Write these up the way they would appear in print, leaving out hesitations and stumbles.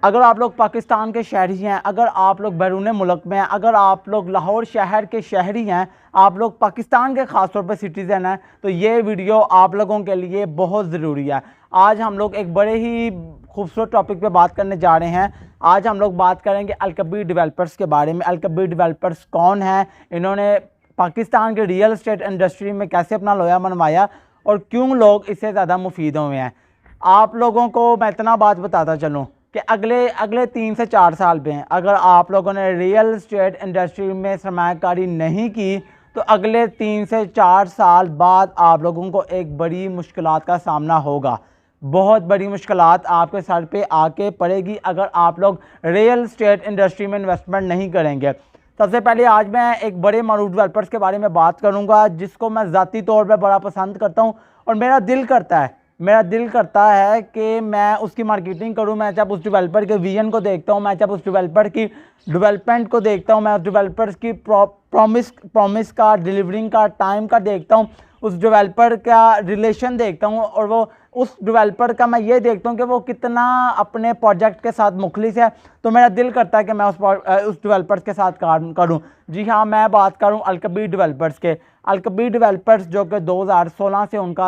अगर आप लोग पाकिस्तान के शहरी हैं, अगर आप लोग बैरून मुल्क में हैं, अगर आप लोग लाहौर शहर के शहरी हैं, आप लोग पाकिस्तान के ख़ास तौर पर सिटीज़न हैं, तो ये वीडियो आप लोगों के लिए बहुत ज़रूरी है। आज हम लोग एक बड़े ही खूबसूरत टॉपिक पे बात करने जा रहे हैं। आज हम लोग बात करेंगे अलकबीर डेवलपर्स के बारे में। अलकबीर डेवलपर्स कौन है, इन्होंने पाकिस्तान के रियल एस्टेट इंडस्ट्री में कैसे अपना लोया मनवाया और क्यों लोग इससे ज़्यादा मुफीद हुए हैं। आप लोगों को मैं इतना बात बताता चलूँ कि अगले 3 से 4 साल में अगर आप लोगों ने रियल एस्टेट इंडस्ट्री में सरमायाकारी नहीं की तो अगले 3 से 4 साल बाद आप लोगों को एक बड़ी मुश्किलात का सामना होगा। बहुत बड़ी मुश्किलात आपके सर पे आके पड़ेगी अगर आप लोग रियल एस्टेट इंडस्ट्री में इन्वेस्टमेंट नहीं करेंगे। सबसे पहले आज मैं एक बड़े मारूफ डेवलपर्स के बारे में बात करूंगा जिसको मैं ज़ाती तौर पे बड़ा पसंद करता हूं और मेरा दिल करता है कि मैं उसकी मार्केटिंग करूं। मैं जब उस डेवलपर के विजन को देखता हूं, मैं जब उस डेवलपर की डेवलपमेंट को देखता हूं, मैं उस डेवलपर्स की प्रॉमिस का, डिलीवरिंग का, टाइम का देखता हूं, उस डेवलपर का रिलेशन देखता हूं और वो उस डेवलपर का मैं ये देखता हूं कि वो कितना अपने प्रोजेक्ट के साथ मुखलिस है, तो मेरा दिल करता है कि मैं उस डेवलपर्स के साथ काम करूं। जी हाँ, मैं बात करूं अलकबीर डेवलपर्स के। अलकबीर डेवलपर्स जो कि 2016 से उनका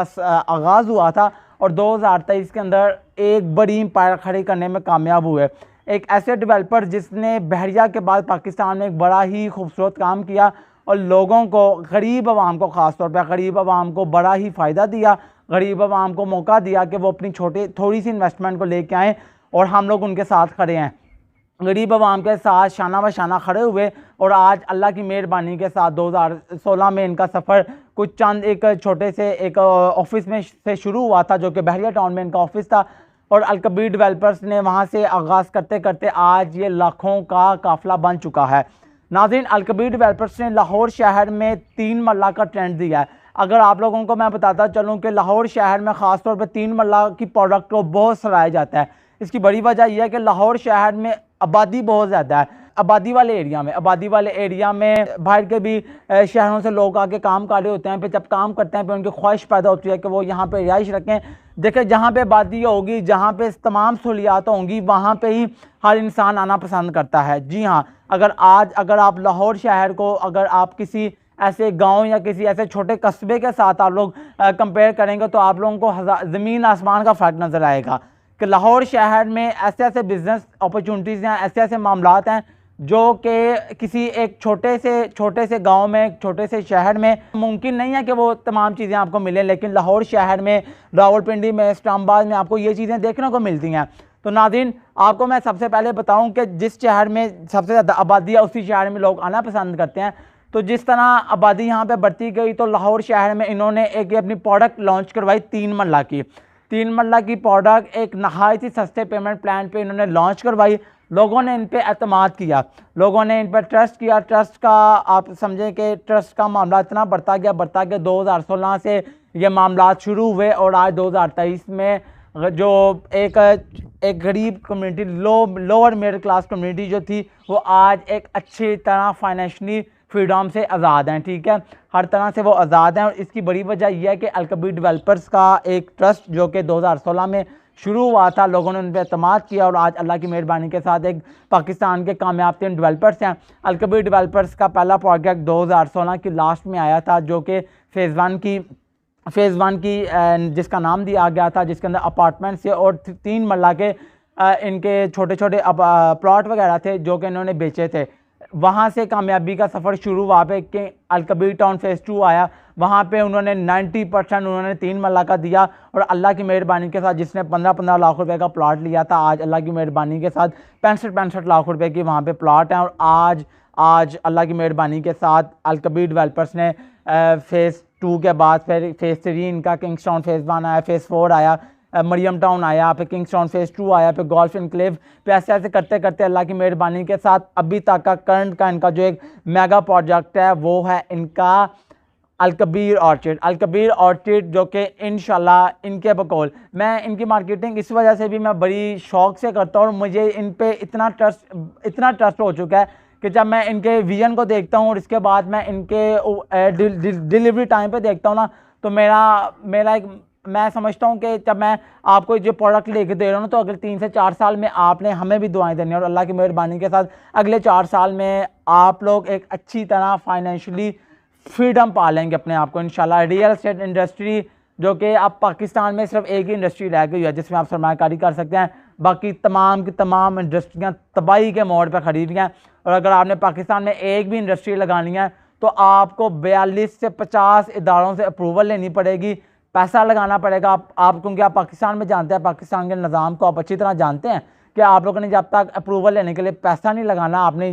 आगाज़ हुआ था और 2023 के अंदर एक बड़ी एम्पायर खड़ी करने में कामयाब हुए। एक ऐसे डेवलपर जिसने बहरिया के बाद पाकिस्तान में एक बड़ा ही खूबसूरत काम किया और लोगों को, गरीब आवाम को, ख़ास तौर पर गरीब आवाम को बड़ा ही फ़ायदा दिया, गरीब आवाम को मौका दिया कि वो अपनी थोड़ी सी इन्वेस्टमेंट को लेके आएँ और हम लोग उनके साथ खड़े हैं। गरीब आवाम के साथ शाना ब शाना खड़े हुए और आज अल्लाह की मेहरबानी के साथ 2016 में इनका सफ़र कुछ चंद एक छोटे से एक ऑफिस में से शुरू हुआ था जो कि बहरिया टाउन में इनका ऑफिस था और अलकबीर डेवलपर्स ने वहाँ से आगाज़ करते करते आज ये लाखों का काफ़िला बन चुका है। नाज़रीन, अलकबीर डेवलपर्स ने लाहौर शहर में 3 मरला का ट्रेंड दिया है। अगर आप लोगों को मैं बताता चलूँ कि लाहौर शहर में ख़ास तौर पर 3 मरला की प्रोडक्ट को बहुत सराहा जाता है। इसकी बड़ी वजह यह है कि लाहौर शहर में आबादी बहुत ज़्यादा है। आबादी वाले एरिया में बाहर के भी शहरों से लोग आके काम कर रहे होते हैं। फिर जब काम करते हैं फिर उनकी ख्वाहिश पैदा होती है कि वो यहाँ पे रिहाइश रखें। देखिए, जहाँ पे आबादी होगी, जहाँ पे तमाम सहूलियात होंगी, वहाँ पे ही हर इंसान आना पसंद करता है। जी हाँ, अगर आप लाहौर शहर को अगर आप किसी ऐसे गांव या किसी ऐसे छोटे कस्बे के साथ आप लोग कंपेयर करेंगे तो आप लोगों को ज़मीन आसमान का फ़र्क नज़र आएगा कि लाहौर शहर में ऐसे ऐसे बिज़नेस अपॉर्चुनिटीज़ हैं, ऐसे ऐसे मामलात हैं जो कि किसी एक छोटे से गांव में, छोटे से शहर में मुमकिन नहीं है कि वो तमाम चीज़ें आपको मिलें, लेकिन लाहौर शहर में, रावलपिंडी में, इस्लामाबाद में आपको ये चीज़ें देखने को मिलती हैं। तो नाज़रीन, आपको मैं सबसे पहले बताऊं कि जिस शहर में सबसे ज़्यादा आबादी है उसी शहर में लोग आना पसंद करते हैं। तो जिस तरह आबादी यहाँ पे बढ़ती गई तो लाहौर शहर में इन्होंने एक अपनी प्रोडक्ट लॉन्च करवाई 3 मरला की प्रोडक्ट एक नहायत ही सस्ते पेमेंट प्लान पे इन्होंने लॉन्च करवाई। लोगों ने इन पे एतमाद किया, लोगों ने इन पर ट्रस्ट किया। ट्रस्ट का आप समझें कि ट्रस्ट का मामला इतना बढ़ता गया 2016 से ये मामला शुरू हुए और आज 2023 में जो एक गरीब community, lower middle class community जो थी, वो आज एक अच्छी तरह फाइनेंशियली फ्रीडम से आज़ाद हैं। ठीक है, हर तरह से वो आज़ाद हैं और इसकी बड़ी वजह यह है कि अलकबीर डेवलपर्स का एक ट्रस्ट जो कि 2016 में शुरू हुआ था, लोगों ने उन पर एतमाद किया और आज अल्लाह की मेहरबानी के साथ एक पाकिस्तान के कामयाब 3 डेवलपर्स हैं। अलकबीर डेवलपर्स का पहला प्रोजेक्ट 2016 की लास्ट में आया था जो कि फ़ेज़ वन की जिसका नाम दिया गया था, जिसके अंदर अपार्टमेंट्स थे और 3 मरला के इनके छोटे छोटे प्लॉट वगैरह थे जो कि इन्होंने बेचे थे। वहाँ से कामयाबी का सफ़र शुरू हुआ पे कि अलकबीर टाउन फ़ेज़ 2 आया। वहाँ पे उन्होंने 90% उन्होंने 3 मरला का दिया और अल्लाह की मेहरबानी के साथ जिसने 15-15 लाख रुपए का प्लॉट लिया था, आज अल्लाह की मेहरबानी के साथ 65-65 लाख रुपए की वहाँ पे प्लॉट हैं। और आज अल्लाह की मेहरबानी के साथ अलकबीर डेवलपर्स ने फ़ेज़ 2 के बाद फिर फ़ेज़ 3 इनका किंग्सटाउन फ़ेज़ 1 आया, फ़ेज़ 4 आया, मरियम टाउन आया, फिर किंग्सटाउन फ़ेज़ 2 आया, फिर गोल्फ इनक्लेव पे ऐसे करते करते अल्लाह की मेहरबानी के साथ अभी तक का करंट का इनका जो एक मेगा प्रोजेक्ट है वो है इनका अलकबीर ऑर्चिड जो कि इंशाल्लाह इनके बकौल मैं इनकी मार्केटिंग इस वजह से भी मैं बड़ी शौक से करता हूँ और मुझे इन पे इतना ट्रस्ट हो चुका है कि जब मैं इनके विजन को देखता हूँ और इसके बाद मैं इनके डिलीवरी टाइम पे देखता हूँ ना, तो मेरा एक मैं समझता हूँ कि जब मैं आपको जो प्रोडक्ट लेके दे रहा हूँ तो अगले 3 से 4 साल में आपने हमें भी दुआएं देनी है और अल्लाह की मेहरबानी के साथ अगले 4 साल में आप लोग एक अच्छी तरह फाइनेंशियली फ्रीडम पा लेंगे अपने आप को इंशाल्लाह। रियल एस्टेट इंडस्ट्री जो कि अब पाकिस्तान में सिर्फ एक ही इंडस्ट्री रह गई है जिसमें आप सरमायाकारी कर सकते हैं, बाकी तमाम की तमाम इंडस्ट्रियाँ तबाही के मोड़ पर खड़ी हुई हैं। और अगर आपने पाकिस्तान में एक भी इंडस्ट्री लगानी है तो आपको 42 से 50 इदारों से अप्रूवल लेनी पड़ेगी, पैसा लगाना पड़ेगा। आप क्योंकि आप पाकिस्तान में जानते हैं, पाकिस्तान के निज़ाम को आप अच्छी तरह जानते हैं कि आप लोगों ने जब तक अप्रूवल लेने के लिए पैसा नहीं लगाना, आपने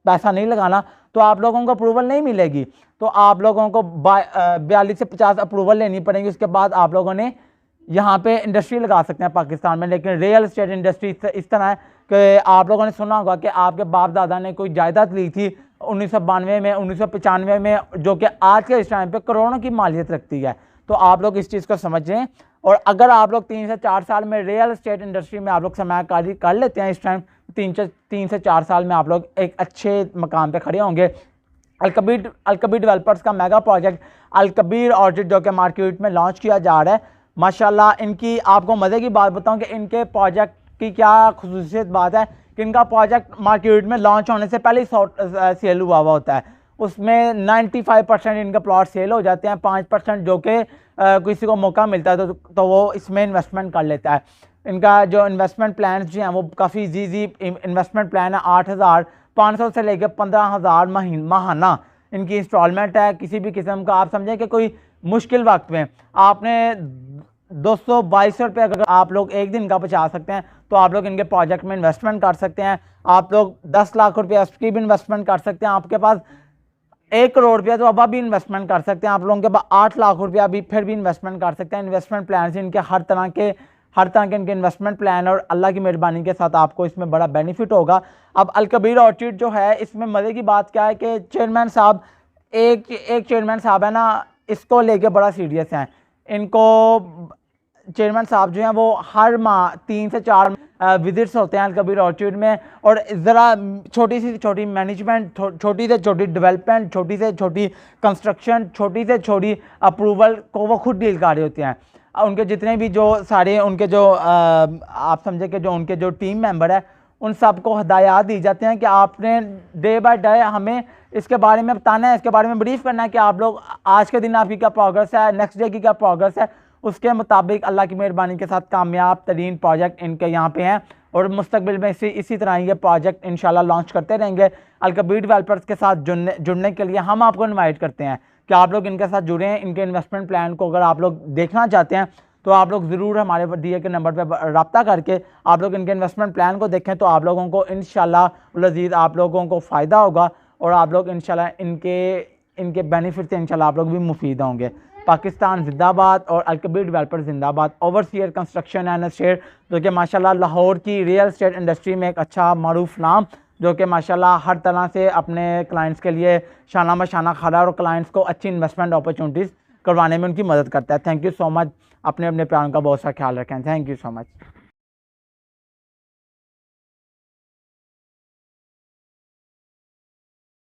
पैसा नहीं लगाना तो आप लोगों को अप्रूवल नहीं मिलेगी। तो आप लोगों को 42 से 50 अप्रूवल लेनी पड़ेगी, उसके बाद आप लोगों ने यहाँ पे इंडस्ट्री लगा सकते हैं पाकिस्तान में। लेकिन रियल एस्टेट इंडस्ट्री इस तरह है कि आप लोगों ने सुना होगा कि आपके बाप दादा ने कोई जायदाद ली थी 1992 में, 1995 में, जो कि आज के इस टाइम पे करोड़ों की मालियत रखती है। तो आप लोग इस चीज़ को समझें। और अगर आप लोग 3 से 4 साल में रियल एस्टेट इंडस्ट्री में आप लोग सरमायाकारी कर लेते हैं, इस टाइम 3 से 4 साल में आप लोग एक अच्छे मकाम पे खड़े होंगे। अलकबीर डेवलपर्स का मेगा प्रोजेक्ट अलकबीर ऑर्चिड जो कि मार्केट में लॉन्च किया जा रहा है, माशाल्लाह इनकी आपको मज़े की बात बताऊं कि इनके प्रोजेक्ट की क्या खुसूसियत बात है कि इनका प्रोजेक्ट मार्केट में लॉन्च होने से पहले ही सेल हुआ होता है। उसमें 95% इनके प्लॉट सेल हो जाते हैं, 5% जो कि किसी को मौका मिलता है तो वो इसमें इन्वेस्टमेंट कर लेता है। इनका जो इन्वेस्टमेंट प्लान जो हैं वो काफ़ी ईजी इन्वेस्टमेंट प्लान है। 8,500 से लेकर 15,000 माहाना इनकी इंस्टॉलमेंट है। किसी भी किस्म का आप समझें कि कोई मुश्किल वक्त में आपने 222 रुपये अगर आप लोग एक दिन का बचा सकते हैं तो आप लोग इनके प्रोजेक्ट में इन्वेस्टमेंट कर सकते हैं। आप लोग 10 लाख रुपये उसकी भी इन्वेस्टमेंट कर सकते हैं। आपके पास 1 करोड़ रुपया तो अब भी इन्वेस्टमेंट कर सकते हैं। आप लोगों के पास 8 लाख रुपया भी फिर भी इन्वेस्टमेंट कर सकते हैं। इन्वेस्टमेंट प्लान से इनके हर तरह के इनके इन्वेस्टमेंट प्लान और अल्लाह की मेहरबानी के साथ आपको इसमें बड़ा बेनिफिट होगा। अब अलकबीर ऑर्चिड जो है इसमें मज़े की बात क्या है कि चेयरमैन साहब एक चेयरमैन साहब है ना, इसको लेके बड़ा सीरियस हैं। इनको चेयरमैन साहब जो हैं वो हर माह 3 से 4 विजिट्स होते हैं अलकबीर ऑर्चिड में और ज़रा छोटी से छोटी मैनेजमेंट, छोटी से छोटी डेवलपमेंट, छोटी से छोटी कंस्ट्रक्शन, छोटी से छोटी अप्रूवल को वो खुद डील कर रहे होते हैं। उनके जितने भी जो सारे उनके जो आप समझे कि जो उनके जो टीम मेंबर है उन सबको हदायत दी जाते हैं कि आपने डे बाय डे हमें इसके बारे में बताना है, इसके बारे में ब्रीफ करना है कि आप लोग आज के दिन आपकी क्या प्रोग्रेस है, नेक्स्ट डे की क्या प्रोग्रेस है। उसके मुताबिक अल्लाह की मेहरबानी के साथ कामयाब तरीन प्रोजेक्ट इनके यहाँ पे हैं और मुस्तकबिल में इसी तरह ये प्रोजेक्ट इंशाल्लाह लॉन्च करते रहेंगे। अलकबीर डेवलपर्स के साथ जुड़ने के लिए हम आपको इन्वाइट करते हैं कि आप लोग इनके साथ जुड़ें। इनके इन्वेस्टमेंट प्लान को अगर आप लोग देखना चाहते हैं तो आप लोग ज़रूर हमारे दिए के नंबर पर रब्ता करके आप लोग इनके इन्वेस्टमेंट प्लान को देखें तो आप लोगों को इंशाल्लाह लज़ीज़ आप लोगों को फ़ायदा होगा और आप लोग इंशाल्लाह इनके बेनिफिट से इंशाल्लाह आप लोग भी मुफीद होंगे। पाकिस्तान जिंदाबाद और अलकबीर डेवलपर जिंदाबाद। ओवरसीयर कंस्ट्रक्शन एंड एस्टेट जो कि माशाल्लाह लाहौर की रियल एस्टेट इंडस्ट्री में एक अच्छा मरूफ नाम जो कि माशाल्लाह हर तरह से अपने क्लाइंट्स के लिए शाना बशाना खड़ा और क्लाइंट्स को अच्छी इन्वेस्टमेंट अपॉर्चुनिटीज़ करवाने में उनकी मदद करता है। Thank you so much. अपने प्लान का बहुत सा ख्याल रखें। Thank you so much.